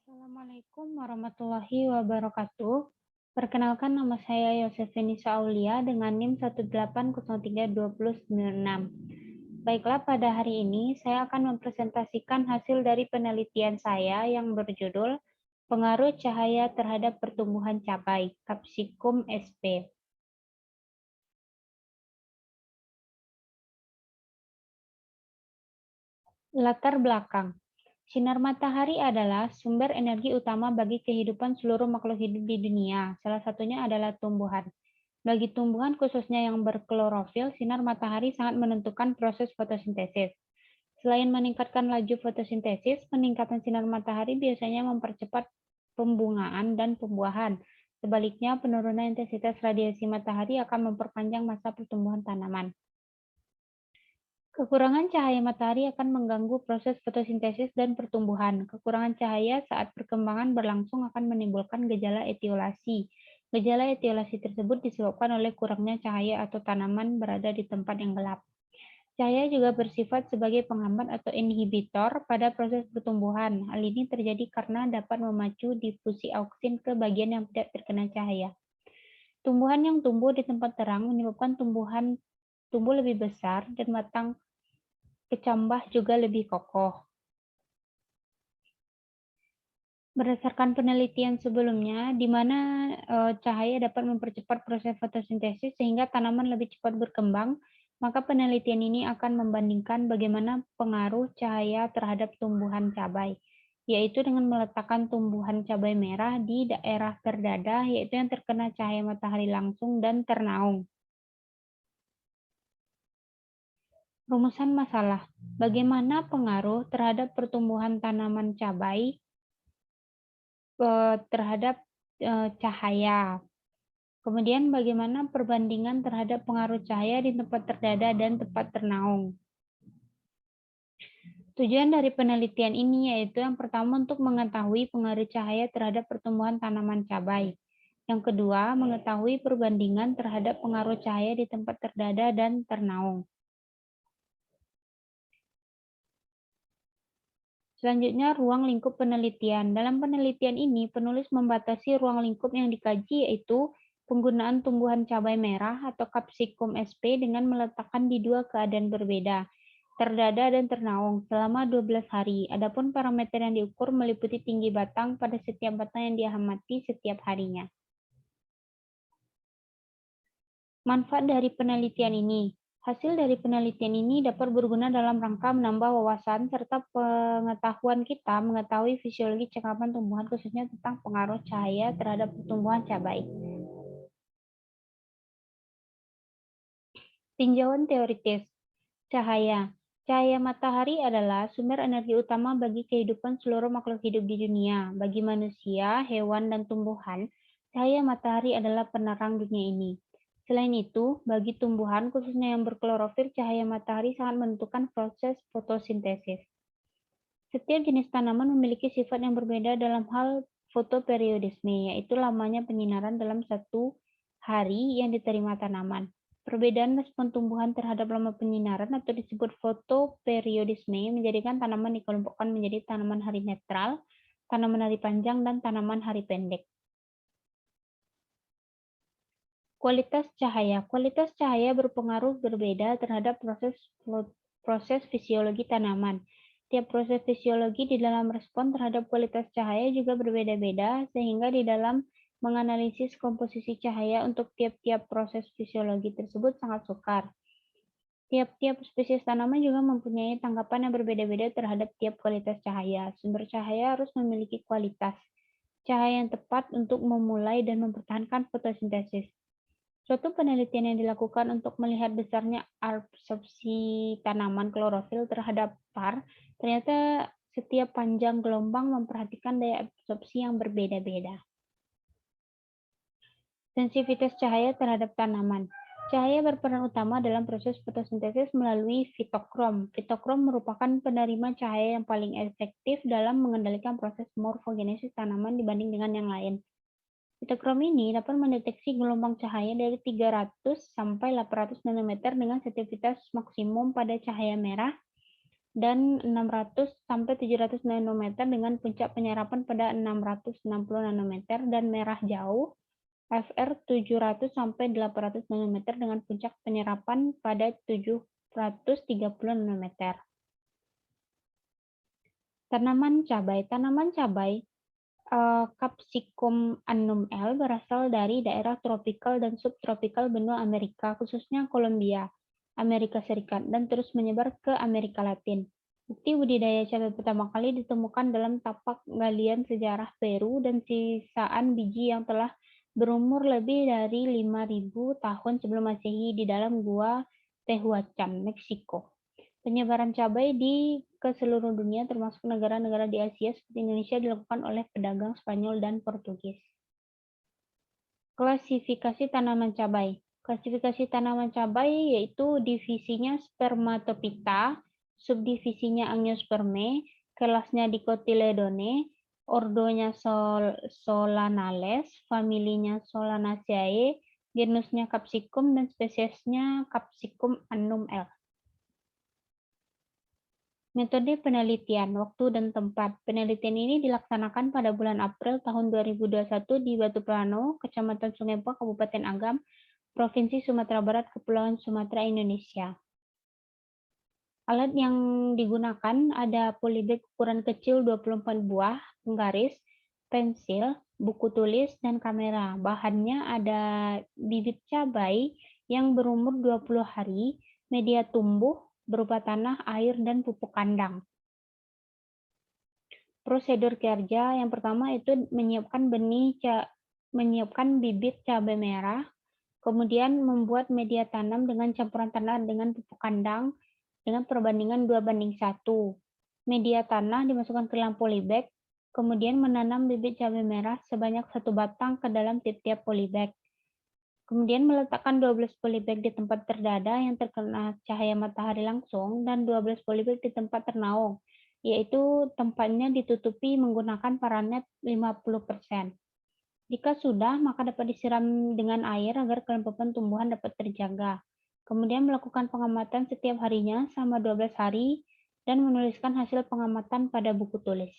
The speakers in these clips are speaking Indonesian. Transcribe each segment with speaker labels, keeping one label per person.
Speaker 1: Assalamualaikum warahmatullahi wabarakatuh. Perkenalkan nama saya Yosefinisa Aulia dengan NIM 1803296. Baiklah, pada hari ini saya akan mempresentasikan hasil dari penelitian saya yang berjudul Pengaruh Cahaya Terhadap Pertumbuhan Cabai, Capsicum sp. Latar belakang. Sinar matahari adalah sumber energi utama bagi kehidupan seluruh makhluk hidup di dunia. Salah satunya adalah tumbuhan. Bagi tumbuhan khususnya yang berklorofil, sinar matahari sangat menentukan proses fotosintesis. Selain meningkatkan laju fotosintesis, peningkatan sinar matahari biasanya mempercepat pembungaan dan pembuahan. Sebaliknya, penurunan intensitas radiasi matahari akan memperpanjang masa pertumbuhan tanaman. Kekurangan cahaya matahari akan mengganggu proses fotosintesis dan pertumbuhan. Kekurangan cahaya saat perkembangan berlangsung akan menimbulkan gejala etiolasi. Gejala etiolasi tersebut disebabkan oleh kurangnya cahaya atau tanaman berada di tempat yang gelap. Cahaya juga bersifat sebagai penghambat atau inhibitor pada proses pertumbuhan. Hal ini terjadi karena dapat memacu difusi auksin ke bagian yang tidak terkena cahaya. Tumbuhan yang tumbuh di tempat terang menyebabkan tumbuh lebih besar dan batang kecambah juga lebih kokoh. Berdasarkan penelitian sebelumnya, di mana cahaya dapat mempercepat proses fotosintesis sehingga tanaman lebih cepat berkembang, maka penelitian ini akan membandingkan bagaimana pengaruh cahaya terhadap tumbuhan cabai, yaitu dengan meletakkan tumbuhan cabai merah di daerah terdada, yaitu yang terkena cahaya matahari langsung dan ternaung. Rumusan masalah, bagaimana pengaruh terhadap pertumbuhan tanaman cabai terhadap cahaya. Kemudian bagaimana perbandingan terhadap pengaruh cahaya di tempat terdada dan tempat ternaung. Tujuan dari penelitian ini yaitu yang pertama untuk mengetahui pengaruh cahaya terhadap pertumbuhan tanaman cabai. Yang kedua, mengetahui perbandingan terhadap pengaruh cahaya di tempat terdada dan ternaung. Selanjutnya, ruang lingkup penelitian. Dalam penelitian ini, penulis membatasi ruang lingkup yang dikaji yaitu penggunaan tumbuhan cabai merah atau Capsicum sp dengan meletakkan di dua keadaan berbeda, terdada dan ternaung, selama 12 hari. Adapun parameter yang diukur meliputi tinggi batang pada setiap batang yang diamati setiap harinya. Manfaat dari penelitian ini. Hasil dari penelitian ini dapat berguna dalam rangka menambah wawasan serta pengetahuan kita mengetahui fisiologi cakapan tumbuhan khususnya tentang pengaruh cahaya terhadap pertumbuhan cabai. Tinjauan teoritis. Cahaya. Cahaya matahari adalah sumber energi utama bagi kehidupan seluruh makhluk hidup di dunia. Bagi manusia, hewan, dan tumbuhan, cahaya matahari adalah penerang dunia ini. Selain itu, bagi tumbuhan, khususnya yang berklorofil, cahaya matahari sangat menentukan proses fotosintesis. Setiap jenis tanaman memiliki sifat yang berbeda dalam hal fotoperiodisme, yaitu lamanya penyinaran dalam satu hari yang diterima tanaman. Perbedaan respon tumbuhan terhadap lama penyinaran atau disebut fotoperiodisme menjadikan tanaman dikelompokkan menjadi tanaman hari netral, tanaman hari panjang, dan tanaman hari pendek. Kualitas cahaya. Kualitas cahaya berpengaruh berbeda terhadap proses fisiologi tanaman. Tiap proses fisiologi di dalam respon terhadap kualitas cahaya juga berbeda-beda, sehingga di dalam menganalisis komposisi cahaya untuk tiap-tiap proses fisiologi tersebut sangat sukar. Tiap-tiap spesies tanaman juga mempunyai tanggapan yang berbeda-beda terhadap tiap kualitas cahaya. Sumber cahaya harus memiliki kualitas cahaya yang tepat untuk memulai dan mempertahankan fotosintesis. Suatu penelitian yang dilakukan untuk melihat besarnya absorpsi tanaman klorofil terhadap PAR, ternyata setiap panjang gelombang memperhatikan daya absorpsi yang berbeda-beda. Sensitivitas cahaya terhadap tanaman. Cahaya berperan utama dalam proses fotosintesis melalui fitokrom. Fitokrom merupakan penerima cahaya yang paling efektif dalam mengendalikan proses morfogenesis tanaman dibanding dengan yang lain. Fitokrom ini dapat mendeteksi gelombang cahaya dari 300 sampai 800 nanometer dengan sensitivitas maksimum pada cahaya merah dan 600 sampai 700 nanometer dengan puncak penyerapan pada 660 nanometer, dan merah jauh FR 700 sampai 800 nanometer dengan puncak penyerapan pada 730 nanometer. Tanaman cabai. Tanaman cabai Capsicum annum L berasal dari daerah tropikal dan subtropikal benua Amerika, khususnya Kolombia, Amerika Serikat, dan terus menyebar ke Amerika Latin. Bukti budidaya cabai pertama kali ditemukan dalam tapak galian sejarah Peru dan sisaan biji yang telah berumur lebih dari 5.000 tahun sebelum Masehi di dalam gua Tehuacan, Meksiko. Penyebaran cabai ke seluruh dunia, termasuk negara-negara di Asia seperti Indonesia, dilakukan oleh pedagang Spanyol dan Portugis. Klasifikasi tanaman cabai. Klasifikasi tanaman cabai yaitu divisinya Spermatophyta, subdivisinya Angiospermae, kelasnya Dicotyledone, ordonya Solanales, familinya Solanaceae, genusnya Capsicum, dan spesiesnya Capsicum annum L. Metode penelitian, waktu dan tempat. Penelitian ini dilaksanakan pada bulan April tahun 2021 di Batu Plano, Kecamatan Sungai Pua, Kabupaten Agam, Provinsi Sumatera Barat, Kepulauan Sumatera, Indonesia. Alat yang digunakan ada polybag ukuran kecil 24 buah, penggaris, pensil, buku tulis, dan kamera. Bahannya ada bibit cabai yang berumur 20 hari, media tumbuh, berupa tanah, air, dan pupuk kandang. Prosedur kerja yang pertama itu menyiapkan bibit cabai merah, kemudian membuat media tanam dengan campuran tanah dengan pupuk kandang dengan perbandingan 2:1. Media tanah dimasukkan ke dalam polybag, kemudian menanam bibit cabai merah sebanyak 1 batang ke dalam tiap-tiap polybag. Kemudian meletakkan 12 polybag di tempat terdada yang terkena cahaya matahari langsung dan 12 polybag di tempat ternaung, yaitu tempatnya ditutupi menggunakan paranet 50%. Jika sudah, maka dapat disiram dengan air agar kelembapan tumbuhan dapat terjaga. Kemudian melakukan pengamatan setiap harinya selama 12 hari dan menuliskan hasil pengamatan pada buku tulis.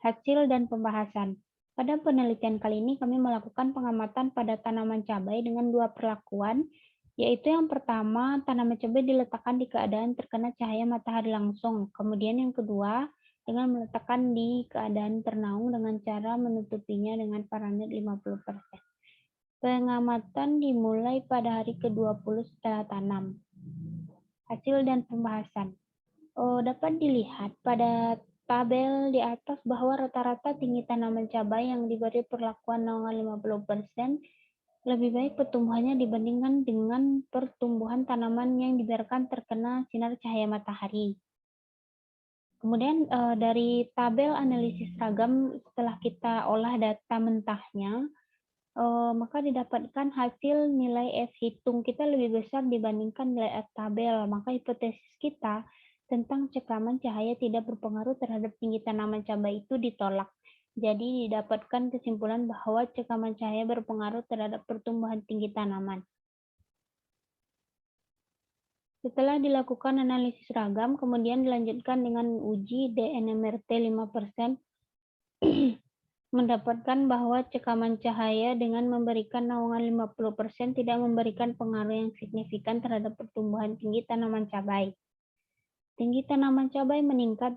Speaker 1: Hasil dan pembahasan. Pada penelitian kali ini kami melakukan pengamatan pada tanaman cabai dengan 2 perlakuan, yaitu yang pertama, tanaman cabai diletakkan di keadaan terkena cahaya matahari langsung. Kemudian yang kedua, dengan meletakkan di keadaan ternaung dengan cara menutupinya dengan paranet 50%. Pengamatan dimulai pada hari ke-20 setelah tanam. Hasil dan pembahasan. Dapat dilihat pada tabel di atas bahwa rata-rata tinggi tanaman cabai yang diberi perlakuan naungan 50% lebih baik pertumbuhannya dibandingkan dengan pertumbuhan tanaman yang dibiarkan terkena sinar cahaya matahari. Kemudian dari tabel analisis seragam setelah kita olah data mentahnya, maka didapatkan hasil nilai F hitung kita lebih besar dibandingkan nilai F tabel. Maka hipotesis kita tentang cekaman cahaya tidak berpengaruh terhadap tinggi tanaman cabai itu ditolak. Jadi didapatkan kesimpulan bahwa cekaman cahaya berpengaruh terhadap pertumbuhan tinggi tanaman. Setelah dilakukan analisis seragam, kemudian dilanjutkan dengan uji DNMRT 5%, mendapatkan bahwa cekaman cahaya dengan memberikan naungan 50% tidak memberikan pengaruh yang signifikan terhadap pertumbuhan tinggi tanaman cabai. Tinggi tanaman cabai meningkat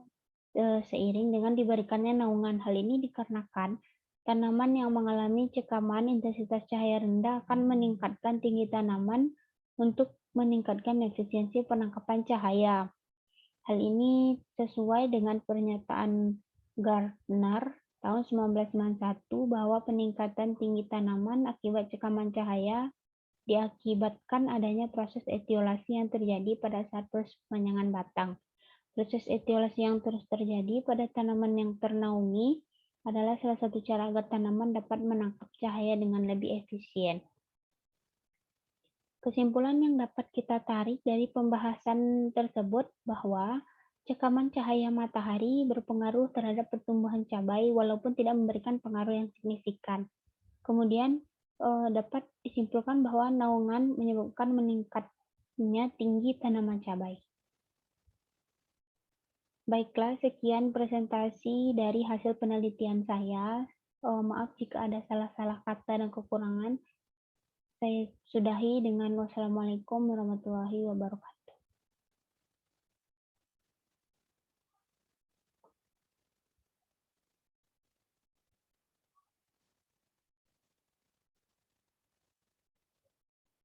Speaker 1: seiring dengan diberikannya naungan. Hal ini dikarenakan tanaman yang mengalami cekaman intensitas cahaya rendah akan meningkatkan tinggi tanaman untuk meningkatkan efisiensi penangkapan cahaya. Hal ini sesuai dengan pernyataan Gardner tahun 1991 bahwa peningkatan tinggi tanaman akibat cekaman cahaya diakibatkan adanya proses etiolasi yang terjadi pada saat proses pemanjangan batang. Proses etiolasi yang terus terjadi pada tanaman yang ternaungi adalah salah satu cara agar tanaman dapat menangkap cahaya dengan lebih efisien. Kesimpulan yang dapat kita tarik dari pembahasan tersebut bahwa cekaman cahaya matahari berpengaruh terhadap pertumbuhan cabai walaupun tidak memberikan pengaruh yang signifikan. Kemudian dapat disimpulkan bahwa naungan menyebabkan meningkatnya tinggi tanaman cabai. Baiklah, sekian presentasi dari hasil penelitian saya. Maaf jika ada salah-salah kata dan kekurangan. Saya sudahi dengan wassalamualaikum warahmatullahi wabarakatuh.